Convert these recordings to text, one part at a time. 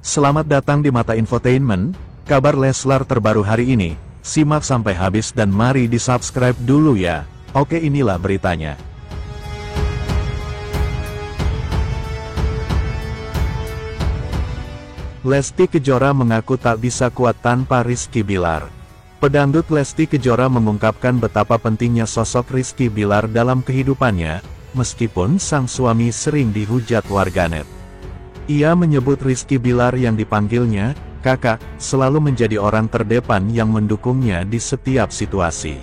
Selamat datang di Mata Infotainment, kabar Leslar terbaru hari ini. Simak sampai habis dan mari di-subscribe dulu ya. Oke, inilah beritanya. Lesti Kejora mengaku tak bisa kuat tanpa Rizky Bilar. Pedangdut Lesti Kejora mengungkapkan betapa pentingnya sosok Rizky Bilar dalam kehidupannya, meskipun sang suami sering dihujat warganet. Ia menyebut Rizky Bilar yang dipanggilnya kakak, selalu menjadi orang terdepan yang mendukungnya di setiap situasi.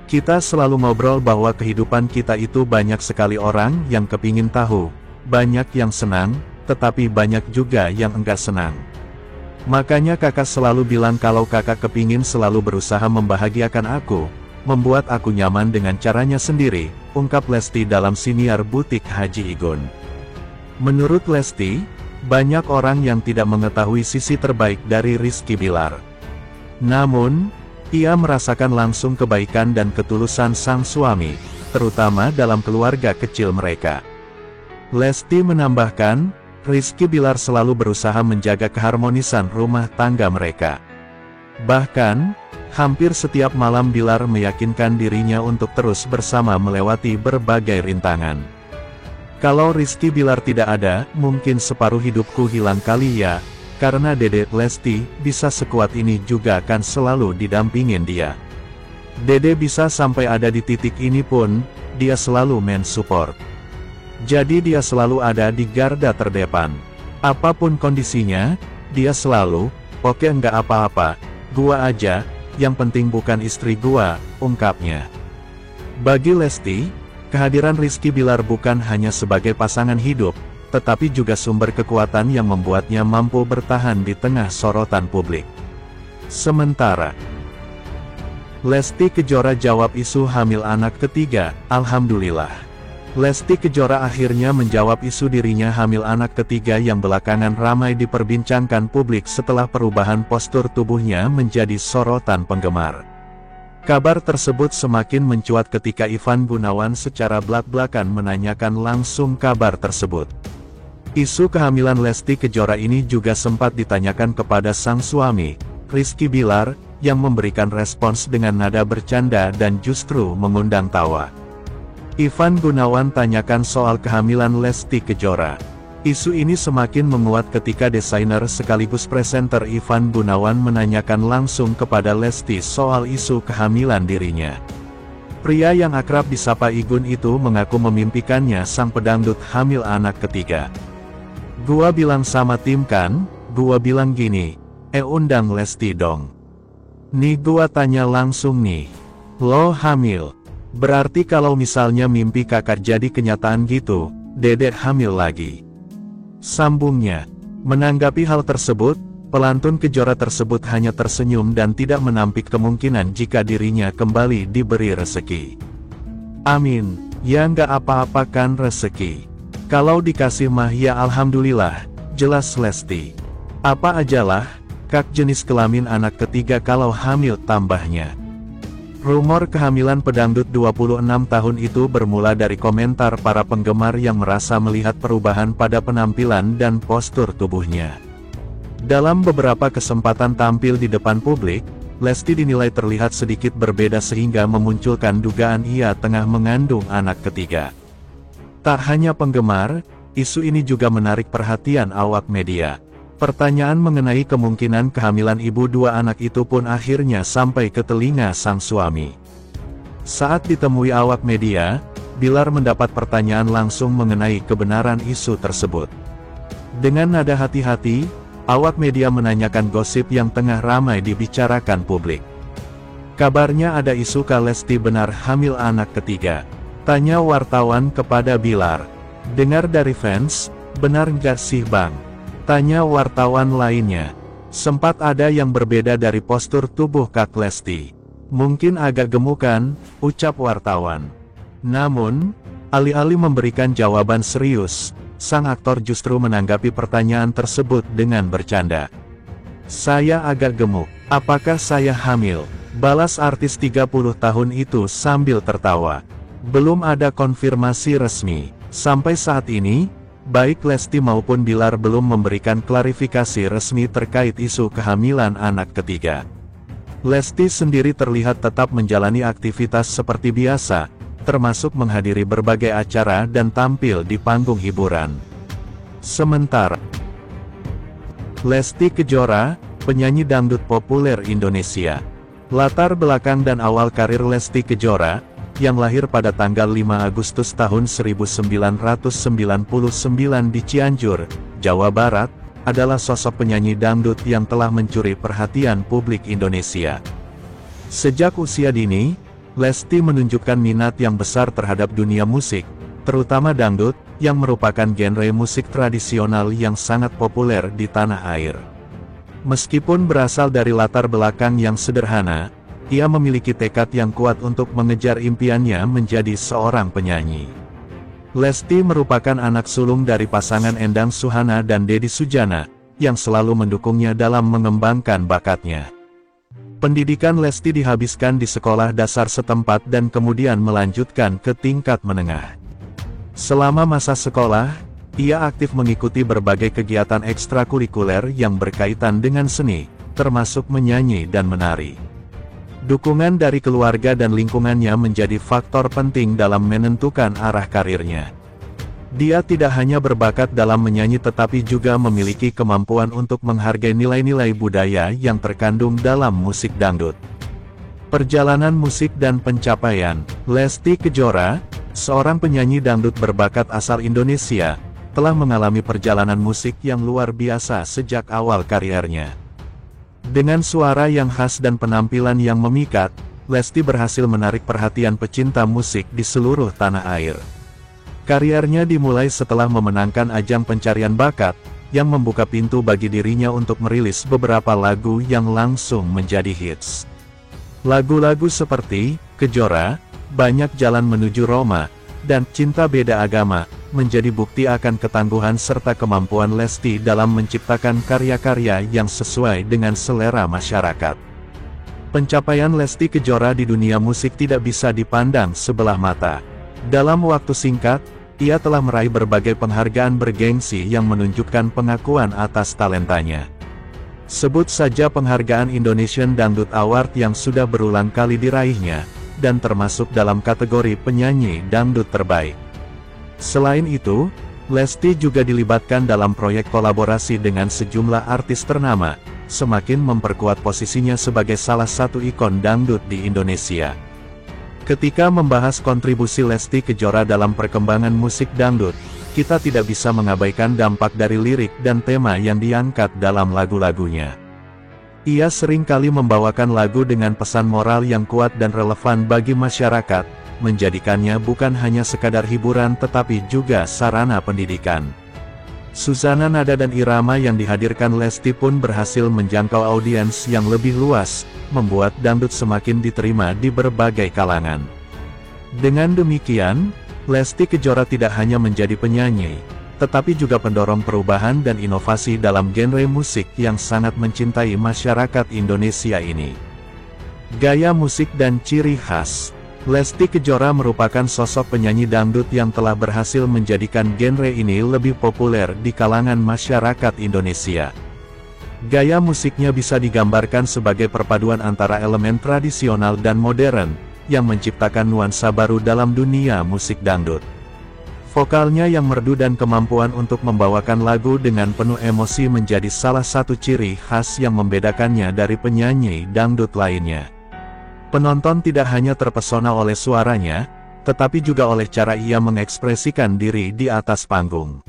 Kita selalu ngobrol bahwa kehidupan kita itu banyak sekali orang yang kepingin tahu, banyak yang senang, tetapi banyak juga yang enggak senang. Makanya kakak selalu bilang kalau kakak kepingin selalu berusaha membahagiakan aku, membuat aku nyaman dengan caranya sendiri, ungkap Lesti dalam siniar butik Haji Igun. Menurut Lesti, banyak orang yang tidak mengetahui sisi terbaik dari Rizky Bilar. Namun, ia merasakan langsung kebaikan dan ketulusan sang suami, terutama dalam keluarga kecil mereka. Lesti menambahkan, Rizky Bilar selalu berusaha menjaga keharmonisan rumah tangga mereka. Bahkan, hampir setiap malam Bilar meyakinkan dirinya untuk terus bersama melewati berbagai rintangan. Kalau Rizky Bilar tidak ada, mungkin separuh hidupku hilang kali ya, karena Dede Lesti bisa sekuat ini juga akan selalu didampingin dia. Dede bisa sampai ada di titik ini pun, dia selalu men-support. Jadi dia selalu ada di garda terdepan. Apapun kondisinya, dia selalu, oke enggak apa-apa, gua aja, yang penting bukan istri gua, ungkapnya. Bagi Lesti, kehadiran Rizky Bilar bukan hanya sebagai pasangan hidup, tetapi juga sumber kekuatan yang membuatnya mampu bertahan di tengah sorotan publik. Sementara, Lesti Kejora jawab isu hamil anak ketiga, alhamdulillah. Lesti Kejora akhirnya menjawab isu dirinya hamil anak ketiga yang belakangan ramai diperbincangkan publik setelah perubahan postur tubuhnya menjadi sorotan penggemar. Kabar tersebut semakin mencuat ketika Ivan Gunawan secara blak-blakan menanyakan langsung kabar tersebut. Isu kehamilan Lesti Kejora ini juga sempat ditanyakan kepada sang suami, Rizky Bilar, yang memberikan respons dengan nada bercanda dan justru mengundang tawa. Ivan Gunawan tanyakan soal kehamilan Lesti Kejora. Isu ini semakin menguat ketika desainer sekaligus presenter Ivan Gunawan menanyakan langsung kepada Lesti soal isu kehamilan dirinya. Pria yang akrab disapa Igun itu mengaku memimpikannya sang pedangdut hamil anak ketiga. Gua bilang sama tim kan, gua bilang gini, undang Lesti dong. Nih gua tanya langsung nih, lo hamil? Berarti kalau misalnya mimpi kakak jadi kenyataan gitu, Dedek hamil lagi. Sambungnya, menanggapi hal tersebut, pelantun Kejora tersebut hanya tersenyum dan tidak menampik kemungkinan jika dirinya kembali diberi rezeki. Amin, ya nggak apa-apa kan rezeki. Kalau dikasih mah ya alhamdulillah, jelas Lesti. Apa ajalah, kak jenis kelamin anak ketiga kalau hamil tambahnya. Rumor kehamilan pedangdut 26 tahun itu bermula dari komentar para penggemar yang merasa melihat perubahan pada penampilan dan postur tubuhnya. Dalam beberapa kesempatan tampil di depan publik, Lesti dinilai terlihat sedikit berbeda sehingga memunculkan dugaan ia tengah mengandung anak ketiga. Tak hanya penggemar, isu ini juga menarik perhatian awak media. Pertanyaan mengenai kemungkinan kehamilan ibu dua anak itu pun akhirnya sampai ke telinga sang suami. Saat ditemui awak media, Bilar mendapat pertanyaan langsung mengenai kebenaran isu tersebut. Dengan nada hati-hati, awak media menanyakan gosip yang tengah ramai dibicarakan publik. Kabarnya ada isu Lesti benar hamil anak ketiga. Tanya wartawan kepada Bilar. Dengar dari fans, benar nggak sih bang? Tanya wartawan lainnya. Sempat ada yang berbeda dari postur tubuh Kak Lesti. Mungkin agak gemukan, ucap wartawan. Namun, alih-alih memberikan jawaban serius, sang aktor justru menanggapi pertanyaan tersebut dengan bercanda. Saya agak gemuk, apakah saya hamil? Balas artis 30 tahun itu sambil tertawa. Belum ada konfirmasi resmi. Sampai saat ini, baik Lesti maupun Bilar belum memberikan klarifikasi resmi terkait isu kehamilan anak ketiga. Lesti sendiri terlihat tetap menjalani aktivitas seperti biasa, termasuk menghadiri berbagai acara dan tampil di panggung hiburan. Sementara Lesti Kejora, penyanyi dangdut populer Indonesia. Latar belakang dan awal karir Lesti Kejora, yang lahir pada tanggal 5 Agustus tahun 1999 di Cianjur, Jawa Barat, adalah sosok penyanyi dangdut yang telah mencuri perhatian publik Indonesia. Sejak usia dini, Lesti menunjukkan minat yang besar terhadap dunia musik, terutama dangdut, yang merupakan genre musik tradisional yang sangat populer di tanah air. Meskipun berasal dari latar belakang yang sederhana, ia memiliki tekad yang kuat untuk mengejar impiannya menjadi seorang penyanyi. Lesti merupakan anak sulung dari pasangan Endang Suhana dan Deddy Sujana, yang selalu mendukungnya dalam mengembangkan bakatnya. Pendidikan Lesti dihabiskan di sekolah dasar setempat dan kemudian melanjutkan ke tingkat menengah. Selama masa sekolah, ia aktif mengikuti berbagai kegiatan ekstrakurikuler yang berkaitan dengan seni, termasuk menyanyi dan menari. Dukungan dari keluarga dan lingkungannya menjadi faktor penting dalam menentukan arah karirnya. Dia tidak hanya berbakat dalam menyanyi tetapi juga memiliki kemampuan untuk menghargai nilai-nilai budaya yang terkandung dalam musik dangdut. Perjalanan musik dan pencapaian. Lesti Kejora, seorang penyanyi dangdut berbakat asal Indonesia, telah mengalami perjalanan musik yang luar biasa sejak awal karirnya. Dengan suara yang khas dan penampilan yang memikat, Lesti berhasil menarik perhatian pecinta musik di seluruh tanah air. Karirnya dimulai setelah memenangkan ajang pencarian bakat, yang membuka pintu bagi dirinya untuk merilis beberapa lagu yang langsung menjadi hits. Lagu-lagu seperti Kejora, Banyak Jalan Menuju Roma, dan Cinta Beda Agama, menjadi bukti akan ketangguhan serta kemampuan Lesti dalam menciptakan karya-karya yang sesuai dengan selera masyarakat. Pencapaian Lesti Kejora di dunia musik tidak bisa dipandang sebelah mata. Dalam waktu singkat, ia telah meraih berbagai penghargaan bergengsi yang menunjukkan pengakuan atas talentanya. Sebut saja penghargaan Indonesian Dangdut Award yang sudah berulang kali diraihnya, dan termasuk dalam kategori penyanyi dangdut terbaik. Selain itu, Lesti juga dilibatkan dalam proyek kolaborasi dengan sejumlah artis ternama, semakin memperkuat posisinya sebagai salah satu ikon dangdut di Indonesia. Ketika membahas kontribusi Lesti Kejora dalam perkembangan musik dangdut, kita tidak bisa mengabaikan dampak dari lirik dan tema yang diangkat dalam lagu-lagunya. Ia sering kali membawakan lagu dengan pesan moral yang kuat dan relevan bagi masyarakat, menjadikannya bukan hanya sekadar hiburan tetapi juga sarana pendidikan. Suzana nada dan irama yang dihadirkan Lesti pun berhasil menjangkau audiens yang lebih luas, membuat dangdut semakin diterima di berbagai kalangan. Dengan demikian, Lesti Kejora tidak hanya menjadi penyanyi, tetapi juga pendorong perubahan dan inovasi dalam genre musik yang sangat mencintai masyarakat Indonesia ini. Gaya musik dan ciri khas. Lesti Kejora merupakan sosok penyanyi dangdut yang telah berhasil menjadikan genre ini lebih populer di kalangan masyarakat Indonesia. Gaya musiknya bisa digambarkan sebagai perpaduan antara elemen tradisional dan modern, yang menciptakan nuansa baru dalam dunia musik dangdut. Vokalnya yang merdu dan kemampuan untuk membawakan lagu dengan penuh emosi menjadi salah satu ciri khas yang membedakannya dari penyanyi dangdut lainnya. Penonton tidak hanya terpesona oleh suaranya, tetapi juga oleh cara ia mengekspresikan diri di atas panggung.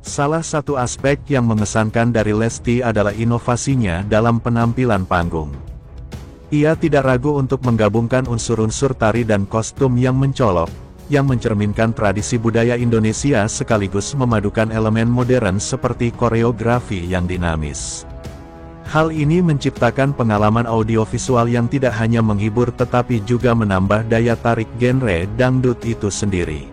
Salah satu aspek yang mengesankan dari Lesti adalah inovasinya dalam penampilan panggung. Ia tidak ragu untuk menggabungkan unsur-unsur tari dan kostum yang mencolok, yang mencerminkan tradisi budaya Indonesia sekaligus memadukan elemen modern seperti koreografi yang dinamis. Hal ini menciptakan pengalaman audiovisual yang tidak hanya menghibur tetapi juga menambah daya tarik genre dangdut itu sendiri.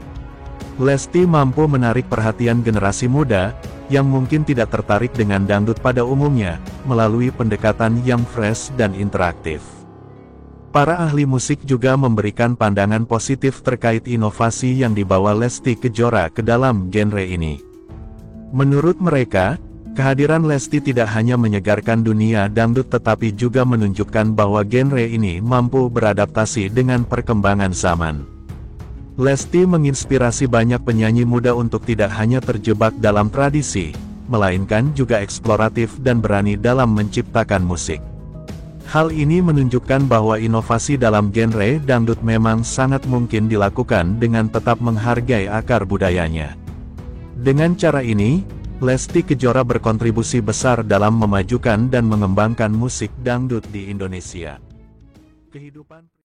Lesti mampu menarik perhatian generasi muda, yang mungkin tidak tertarik dengan dangdut pada umumnya, melalui pendekatan yang fresh dan interaktif. Para ahli musik juga memberikan pandangan positif terkait inovasi yang dibawa Lesti Kejora ke dalam genre ini. Menurut mereka, kehadiran Lesti tidak hanya menyegarkan dunia dangdut tetapi juga menunjukkan bahwa genre ini mampu beradaptasi dengan perkembangan zaman. Lesti menginspirasi banyak penyanyi muda untuk tidak hanya terjebak dalam tradisi, melainkan juga eksploratif dan berani dalam menciptakan musik. Hal ini menunjukkan bahwa inovasi dalam genre dangdut memang sangat mungkin dilakukan dengan tetap menghargai akar budayanya. Dengan cara ini, Lesti Kejora berkontribusi besar dalam memajukan dan mengembangkan musik dangdut di Indonesia. Kehidupan